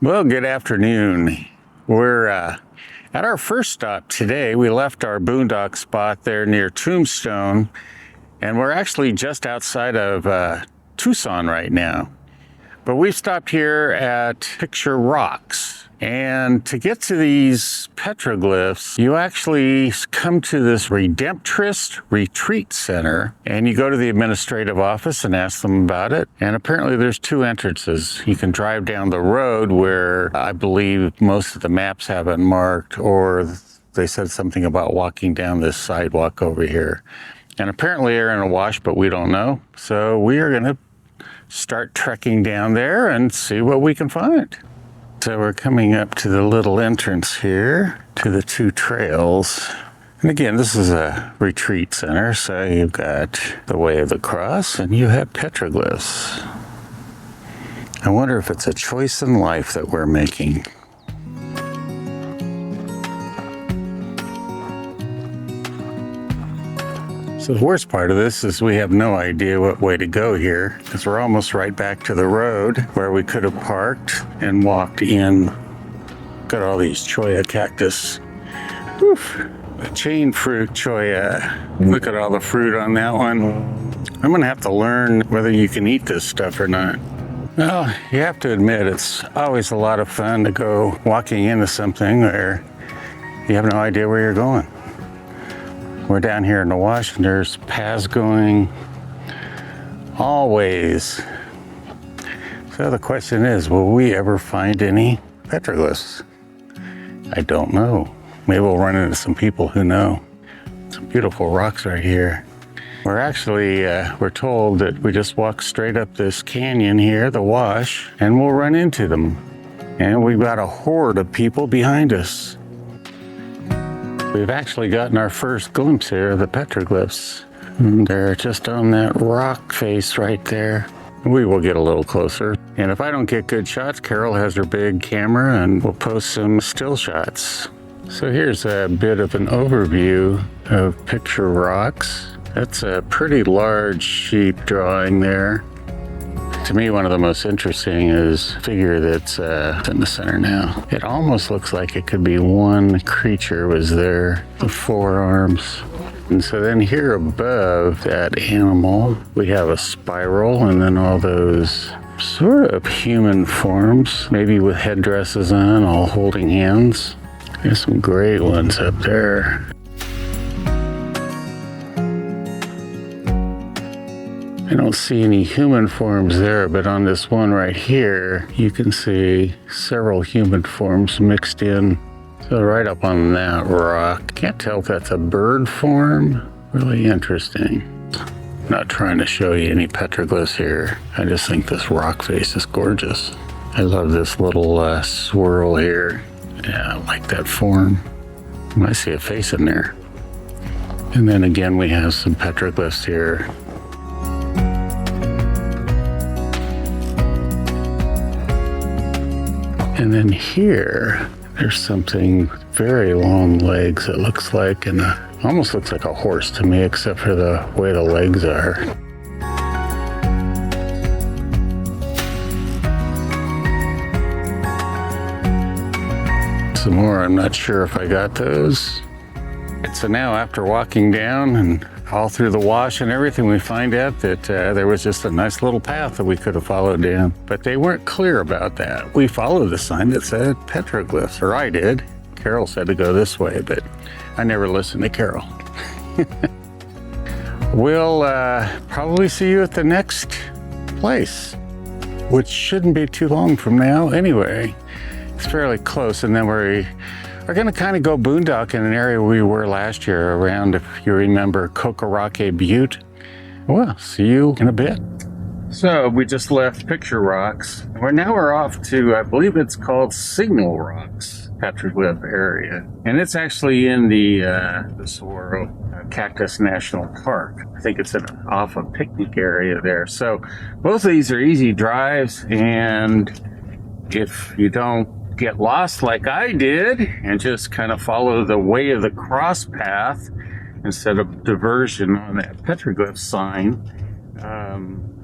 Well, good afternoon. We're at our first stop today. We left our boondock spot there near Tombstone, and we're actually just outside of Tucson right now. But we've stopped here at Picture Rocks. And to get to these petroglyphs, you actually come to this Redemptorist Retreat Center, and you go to the administrative office and ask them about it. And apparently there's two entrances. You can drive down the road where I believe most of the maps have it marked, or they said something about walking down this sidewalk over here. And apparently they're in a wash, but we don't know. So we are going to start trekking down there and see what we can find. So we're coming up to the little entrance here to the two trails. And again, this is a retreat center, so you've got the Way of the Cross and you have petroglyphs. I wonder if it's a choice in life that we're making. So the worst part of this is we have no idea what way to go here, because we're almost right back to the road where we could have parked and walked in. Got all these cholla cactus. Oof. The chain fruit cholla. Look at all the fruit on that one. I'm gonna have to learn whether you can eat this stuff or not. Well, you have to admit it's always a lot of fun to go walking into something where you have no idea where you're going. We're down here in the wash and there's paths going always. So the question is, will we ever find any petroglyphs? I don't know. Maybe we'll run into some people who know. Some beautiful rocks right here. We're actually, we're told that we just walk straight up this canyon here, the wash, and we'll run into them. And we've got a horde of people behind us. We've actually gotten our first glimpse here of the petroglyphs. And they're just on that rock face right there. We will get a little closer. And if I don't get good shots, Carol has her big camera and we'll post some still shots. So here's a bit of an overview of Picture Rocks. That's a pretty large sheep drawing there. To me, one of the most interesting is a figure that's in the center now. It almost looks like it could be one creature was there, the forearms. And so then here above that animal, we have a spiral and then all those sort of human forms, maybe with headdresses on, all holding hands. There's some great ones up there. I don't see any human forms there, but on this one right here, you can see several human forms mixed in. So right up on that rock. Can't tell if that's a bird form. Really interesting. Not trying to show you any petroglyphs here. I just think this rock face is gorgeous. I love this little swirl here. Yeah, I like that form. I see a face in there. And then again, we have some petroglyphs here. And then here, there's something with very long legs, it looks like, and almost looks like a horse to me, except for the way the legs are. Some more, I'm not sure if I got those. So now after walking down and all through the wash and everything, we find out that there was just a nice little path that we could have followed down. But they weren't clear about that. We followed the sign that said petroglyphs, or I did. Carol said to go this way, but I never listened to Carol. We'll probably see you at the next place, which shouldn't be too long from now anyway. It's fairly close, and then we are going to kind of go boondock in an area we were last year around, if you remember, Saguaro Butte. Well, see you in a bit. So we just left Picture Rocks. We're off to, I believe it's called Signal Rocks petroglyph area. And it's actually in the Saguaro Cactus National Park. I think it's off a picnic area there. So both of these are easy drives, and if you don't get lost like I did and just kind of follow the Way of the Cross path instead of diversion on that petroglyph sign,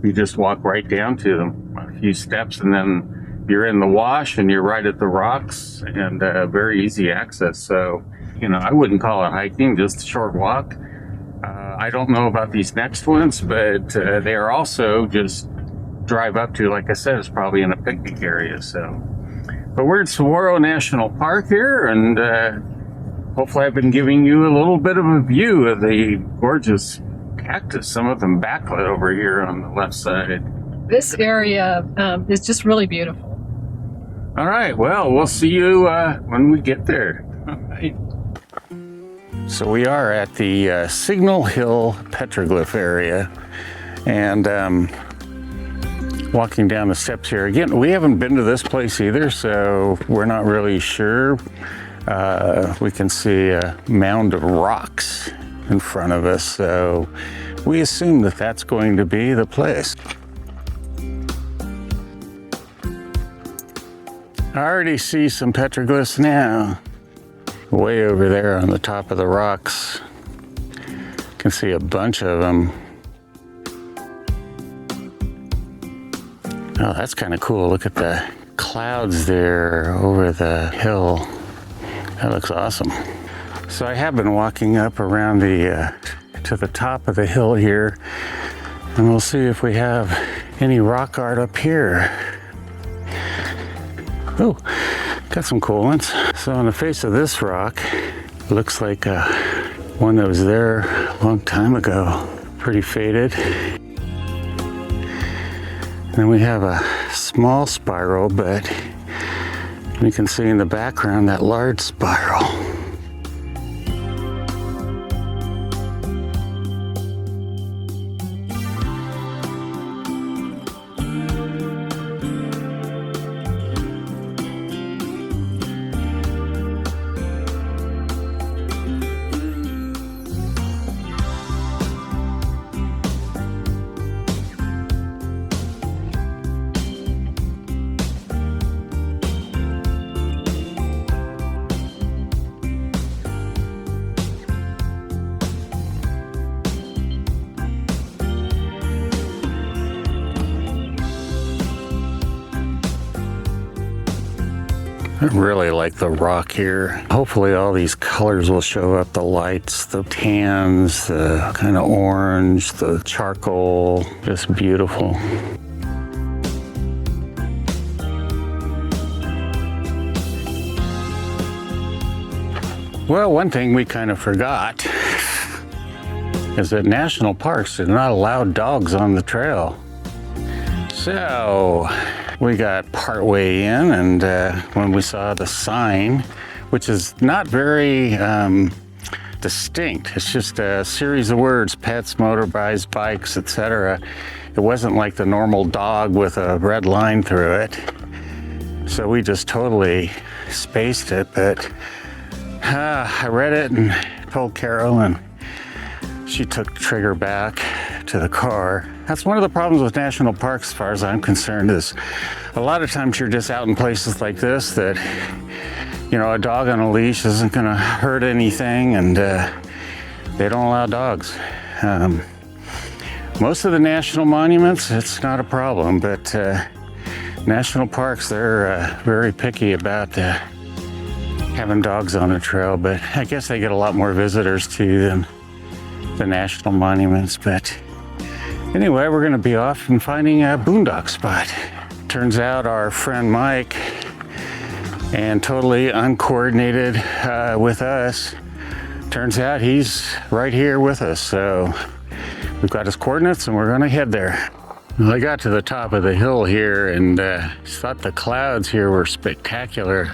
you just walk right down to them a few steps and then you're in the wash and you're right at the rocks, and very easy access. So, you know, I wouldn't call it hiking, just a short walk. I don't know about these next ones, but they are also just drive up to, like I said, it's probably in a picnic area. So, but we're in Saguaro National Park here, and hopefully I've been giving you a little bit of a view of the gorgeous cactus, some of them backlit over here on the left side. This area is just really beautiful. All right, well, we'll see you when we get there. All right. So we are at the Signal Hill Petroglyph area, and walking down the steps here. Again, we haven't been to this place either, so we're not really sure. We can see a mound of rocks in front of us, so we assume that that's going to be the place. I already see some petroglyphs now, way over there on the top of the rocks. You can see a bunch of them. Oh, that's kind of cool. Look at the clouds there over the hill. That looks awesome. So I have been walking up around the to the top of the hill here, and we'll see if we have any rock art up here. Oh, got some cool ones. So on the face of this rock, looks like one that was there a long time ago. Pretty faded. Then we have a small spiral, but you can see in the background that large spiral. I really like the rock here. Hopefully all these colors will show up. The lights, the tans, the kind of orange, the charcoal, just beautiful. Well, one thing we kind of forgot is that national parks do not allow dogs on the trail. So we got partway in, and when we saw the sign, which is not very distinct, it's just a series of words: pets, motorbikes, bikes, etc. It wasn't like the normal dog with a red line through it. So we just totally spaced it, but I read it and told Carol, and she took the trigger back to the car. That's one of the problems with national parks, as far as I'm concerned, is a lot of times you're just out in places like this that, you know, a dog on a leash isn't gonna hurt anything, and they don't allow dogs. Most of the national monuments, it's not a problem, but national parks, they're very picky about having dogs on the trail, but I guess they get a lot more visitors too than the national monuments. But anyway, we're gonna be off and finding a boondock spot. Turns out our friend Mike, and totally uncoordinated with us, turns out he's right here with us. So we've got his coordinates and we're gonna head there. I got to the top of the hill here and thought the clouds here were spectacular.